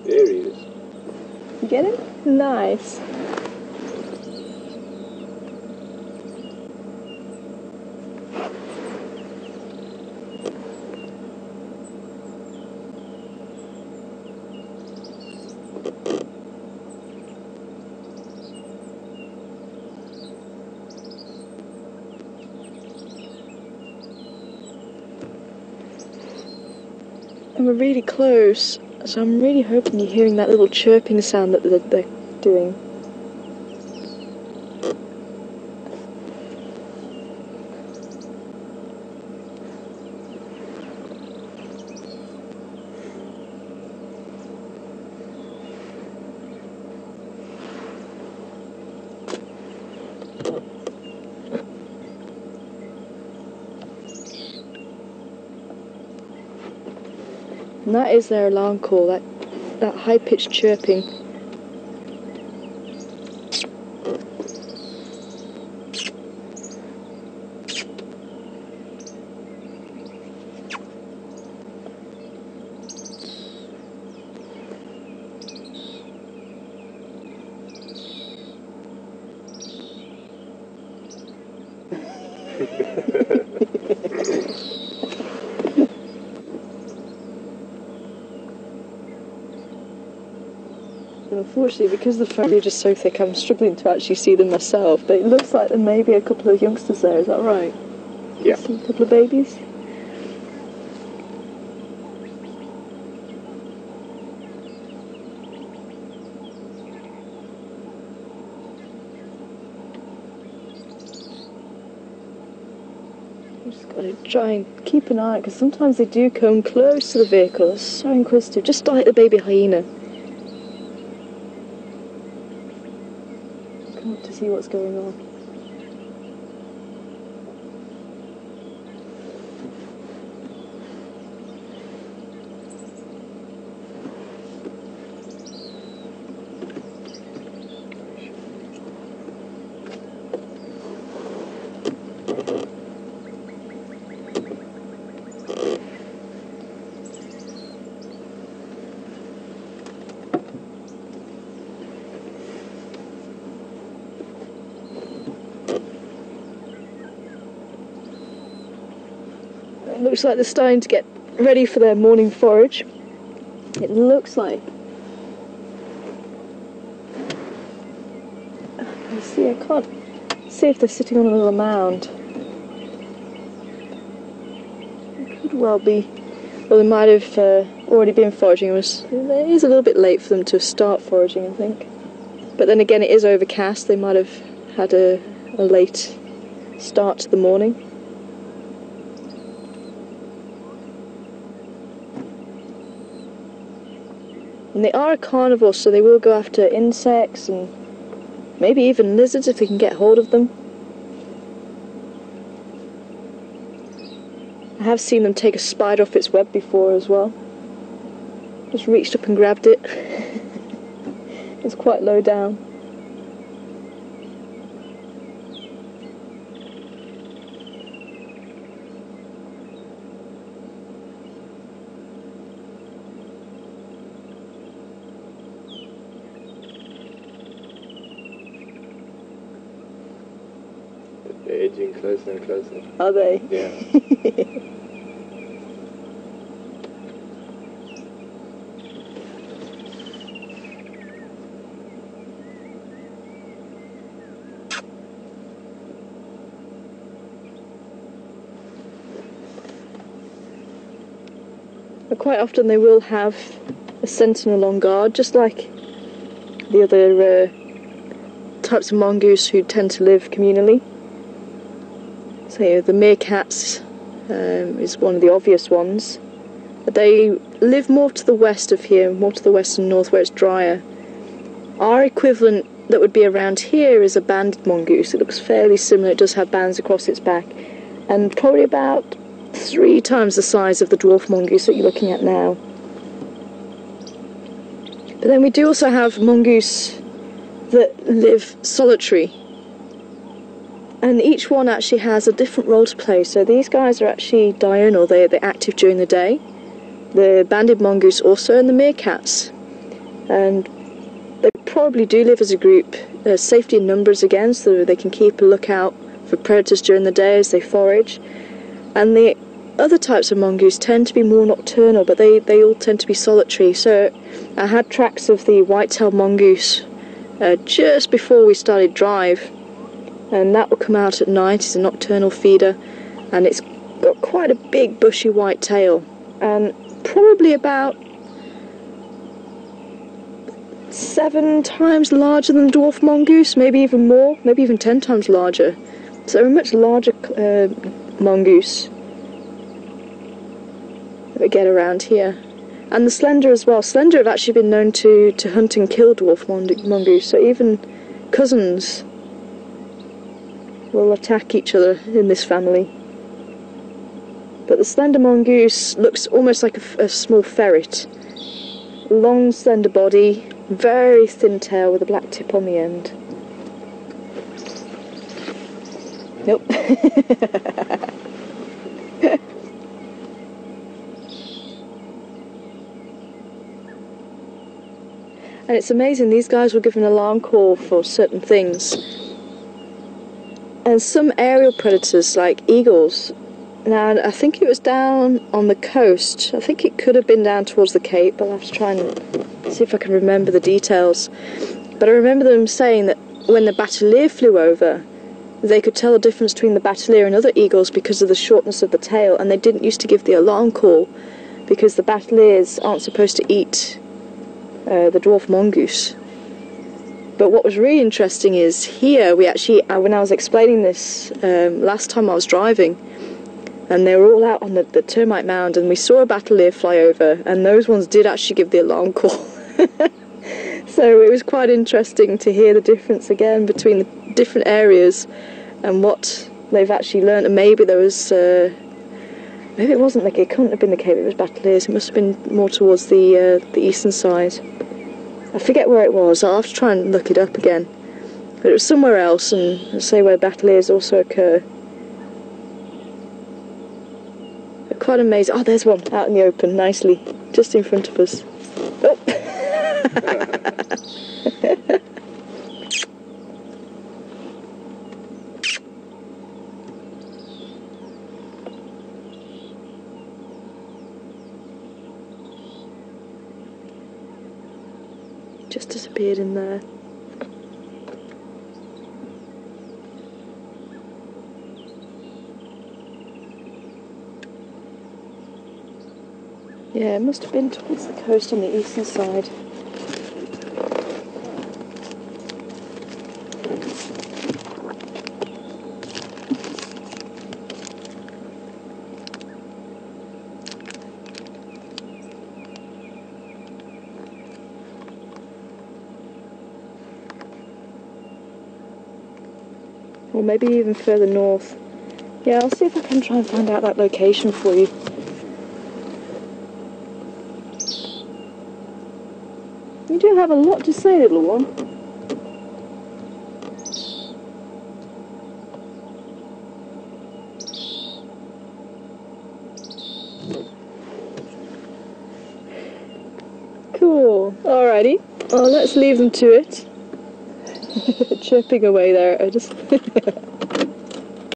There he is. You get it? Nice. And we're really close, so I'm really hoping you're hearing that little chirping sound that they're doing. And that is their alarm call, that high-pitched chirping. Unfortunately, because the foliage is so thick, I'm struggling to actually see them myself, but it looks like there may be a couple of youngsters there, is that right? Yeah. See a couple of babies? I've just got to try and keep an eye, because sometimes they do come close to the vehicle. They're so inquisitive, just like the baby hyena. Come up to see what's going on. It looks like they're starting to get ready for their morning forage. It looks like. I can't see if they're sitting on a little mound. It could well be. Well, they might have already been foraging. It is a little bit late for them to start foraging, I think. But then again, it is overcast. They might have had a late start to the morning. And they are a carnivore, so they will go after insects and maybe even lizards if they can get hold of them. I have seen them take a spider off its web before as well. Just reached up and grabbed it. It's quite low down. They're edging closer and closer. Are they? Yeah. But quite often they will have a sentinel on guard, just like the other types of mongoose who tend to live communally. So yeah, the meerkats is one of the obvious ones. But they live more to the west of here, more to the west and north where it's drier. Our equivalent that would be around here is a banded mongoose. It looks fairly similar. It does have bands across its back, and probably about 3 times the size of the dwarf mongoose that you're looking at now. But then we do also have mongoose that live solitary, and each one actually has a different role to play. So these guys are actually diurnal, they're active during the day. The banded mongoose also, and the meerkats. and they probably do live as a group. Safety in numbers again, so they can keep a lookout for predators during the day as they forage. And the other types of mongoose tend to be more nocturnal, but they all tend to be solitary. So I had tracks of the white-tailed mongoose just before we started drive, and that will come out at night. It's a nocturnal feeder, and it's got quite a big bushy white tail, and probably about 7 times larger than the dwarf mongoose, maybe even more, maybe even 10 times larger. So a much larger mongoose that we get around here. And the slender as well. Slender have actually been known to hunt and kill dwarf mongoose, so even cousins will attack each other in this family. But the slender mongoose looks almost like a small ferret. Long slender body, very thin tail with a black tip on the end. Nope. And it's amazing, these guys will give an alarm call for certain things. And some aerial predators, like eagles, now I think it was down on the coast, I think it could have been down towards the Cape, I'll have to try and see if I can remember the details. But I remember them saying that when the batelier flew over, they could tell the difference between the batelier and other eagles because of the shortness of the tail, and they didn't used to give the alarm call because the bateliers aren't supposed to eat the dwarf mongoose. But what was really interesting is here we actually, when I was explaining this last time I was driving, and they were all out on the termite mound, and we saw a batelier fly over, and those ones did actually give the alarm call. So it was quite interesting to hear the difference again between the different areas and what they've actually learned. And maybe there was, maybe it wasn't it couldn't have been the Cape, it was bateliers, it must have been more towards the eastern side. I forget where it was, I'll have to try and look it up again. But it was somewhere else, and I'll say where bateliers also occur. They're quite amazing. Oh, there's one out in the open, nicely, just in front of us. Oh! Just disappeared in there. Yeah, it must have been towards the coast on the eastern side. Or maybe even further north. Yeah, I'll see if I can try and find out that location for you. You do have a lot to say, little one. Cool. Alrighty. Well, let's leave them to it. Chirping away there. I just